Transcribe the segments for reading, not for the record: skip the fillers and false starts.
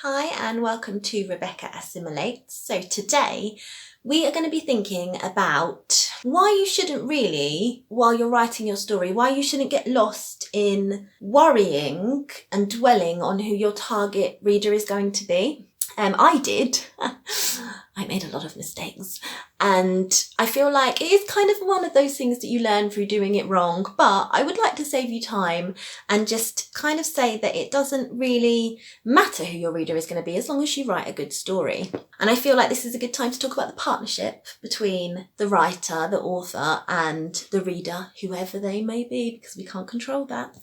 Hi and welcome to Rebecca Assimilates. So today we are going to be thinking about why you shouldn't really, while you're writing your story, why you shouldn't get lost in worrying and dwelling on who your target reader is going to be. I did. I made a lot of mistakes, and I feel like it is kind of one of those things that you learn through doing it wrong, but I would like to save you time and just kind of say that it doesn't really matter who your reader is going to be as long as you write a good story. And I feel like this is a good time to talk about the partnership between the writer, the author, and the reader, whoever they may be, because we can't control that,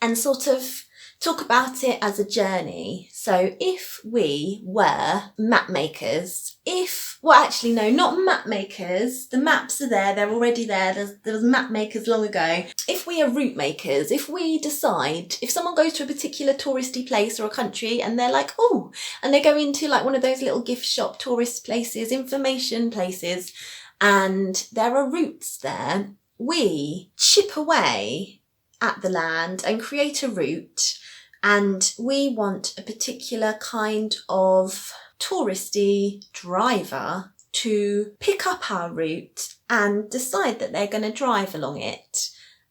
and sort of talk about it as a journey. So if we were map makers, not map makers, the maps are there, they're already there, there was map makers long ago. If we are route makers, if we decide, if someone goes to a particular touristy place or a country and they're like, oh, and they go into like one of those little gift shop tourist places, information places, and there are routes there, we chip away at the land and create a route. And we want a particular kind of touristy driver to pick up our route and decide that they're going to drive along it.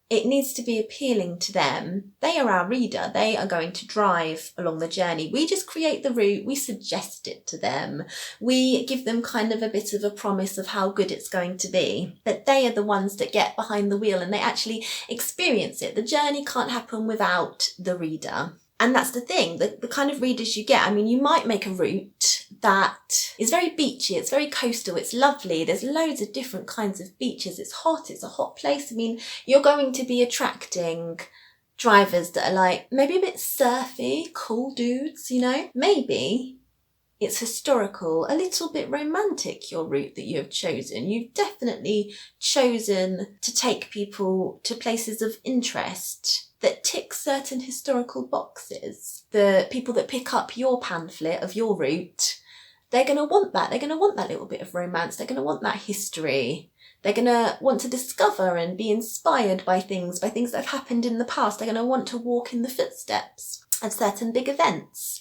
It needs to be appealing to them. They are our reader. They are going to drive along the journey. We just create the route. We suggest it to them. We give them kind of a bit of a promise of how good it's going to be. But they are the ones that get behind the wheel and they actually experience it. The journey can't happen without the reader. And that's the thing, the kind of readers you get. I mean, you might make a route that is very beachy, it's very coastal, it's lovely, there's loads of different kinds of beaches, it's hot, it's a hot place. I mean, you're going to be attracting drivers that are like, maybe a bit surfy, cool dudes, you know? Maybe it's historical, a little bit romantic, your route that you have chosen. You've definitely chosen to take people to places of interest that tick certain historical boxes. The people that pick up your pamphlet of your route, they're going to want that. They're going to want that little bit of romance. They're going to want that history. They're going to want to discover and be inspired by things that have happened in the past. They're going to want to walk in the footsteps of certain big events.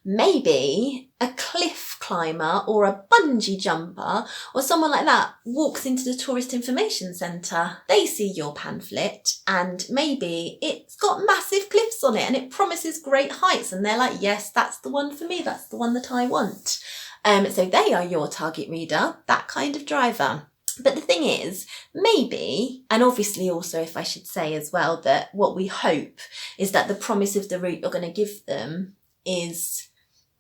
Maybe a cliff climber or a bungee jumper or someone like that walks into the tourist information centre. They see your pamphlet and maybe it's got massive cliffs on it and it promises great heights and they're like, yes, that's the one for me. That's the one that I want. So they are your target reader, that kind of driver. But the thing is, maybe, and obviously also if I should say as well, that what we hope is that the promise of the route you're going to give them is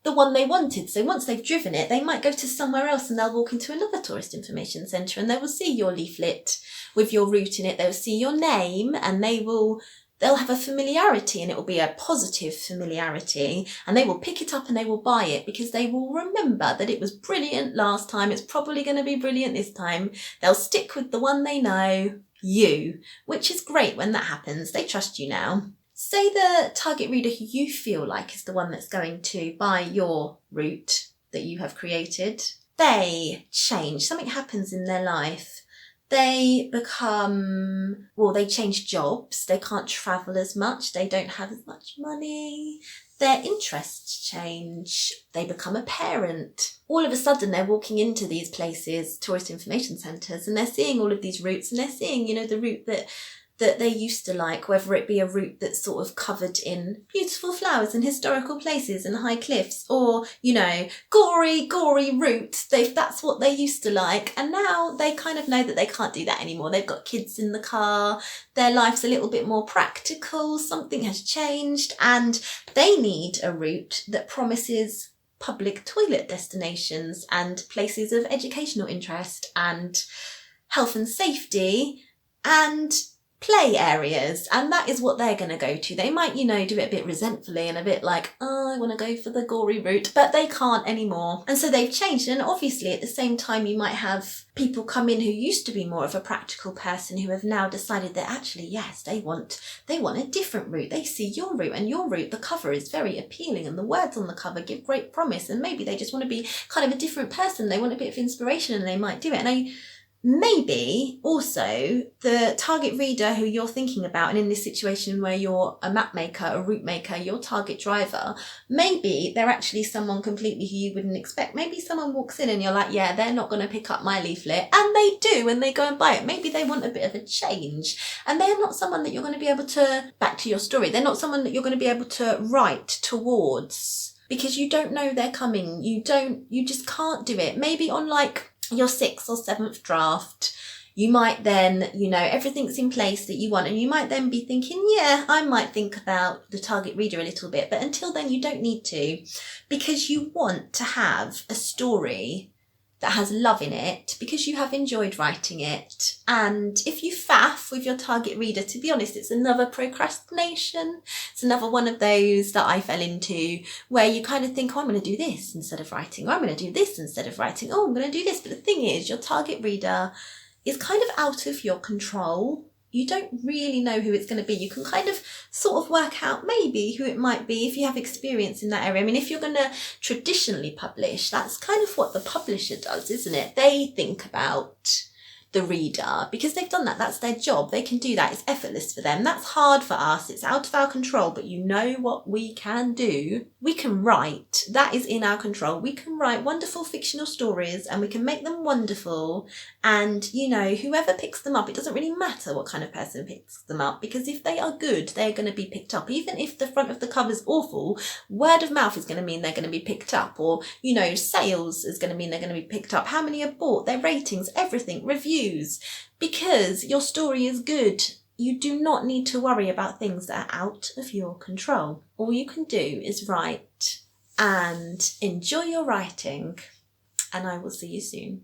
the one they wanted. So once they've driven it, they might go to somewhere else and they'll walk into another tourist information centre and they will see your leaflet with your route in it. They'll see your name and they'll have a familiarity, and it will be a positive familiarity, and they will pick it up and they will buy it because they will remember that it was brilliant last time. It's probably going to be brilliant this time. They'll stick with the one they know, you, which is great when that happens. They trust you now. Say the target reader who you feel like is the one that's going to buy your route that you have created. They change. Something happens in their life. They change jobs. They can't travel as much. They don't have as much money. Their interests change. They become a parent. All of a sudden they're walking into these places, tourist information centres, and they're seeing all of these routes and they're seeing, the route that they used to like, whether it be a route that's sort of covered in beautiful flowers and historical places and high cliffs, or, gory route. That's what they used to like. And now they kind of know that they can't do that anymore. They've got kids in the car. Their life's a little bit more practical. Something has changed and they need a route that promises public toilet destinations and places of educational interest and health and safety and play areas, and that is what they're going to go to. They might, do it a bit resentfully and a bit like, oh, I want to go for the gory route, but they can't anymore. And so they've changed. And obviously at the same time, you might have people come in who used to be more of a practical person who have now decided that actually, yes, they want a different route. They see your route, and your route, the cover is very appealing and the words on the cover give great promise, and maybe they just want to be kind of a different person. They want a bit of inspiration and they might do it. And maybe also the target reader who you're thinking about, and in this situation where you're a map maker, a route maker, your target driver, maybe they're actually someone completely who you wouldn't expect. Maybe someone walks in and you're like, yeah, they're not going to pick up my leaflet, and they do, and they go and buy it. Maybe they want a bit of a change, and they're not someone that you're going to be able to, back to your story, they're not someone that you're going to be able to write towards, because you don't know they're coming. You just can't do it. Maybe on like your 6th or 7th draft, you might then, everything's in place that you want, and you might then be thinking, yeah, I might think about the target reader a little bit, but until then you don't need to, because you want to have a story that has love in it, because you have enjoyed writing it. And if you faff with your target reader, to be honest, it's another procrastination. It's another one of those that I fell into, where you kind of think, oh, I'm going to do this instead of writing, or I'm going to do this instead of writing, oh, I'm going to do this. But the thing is, your target reader is kind of out of your control. You don't really know who it's going to be. You can kind of sort of work out maybe who it might be if you have experience in that area. I mean, if you're going to traditionally publish, that's kind of what the publisher does, isn't it? They think about the reader because they've done that. That's their job. They can do that. It's effortless for them. That's hard for us. It's out of our control. But you know what we can do? We can write. That is in our control. We can write wonderful fictional stories, and we can make them wonderful. And, whoever picks them up, it doesn't really matter what kind of person picks them up, because if they are good, they're going to be picked up. Even if the front of the cover's awful, word of mouth is going to mean they're going to be picked up. Or, sales is going to mean they're going to be picked up. How many are bought, their ratings, everything, reviews. Because your story is good. You do not need to worry about things that are out of your control. All you can do is write and enjoy your writing. And I will see you soon.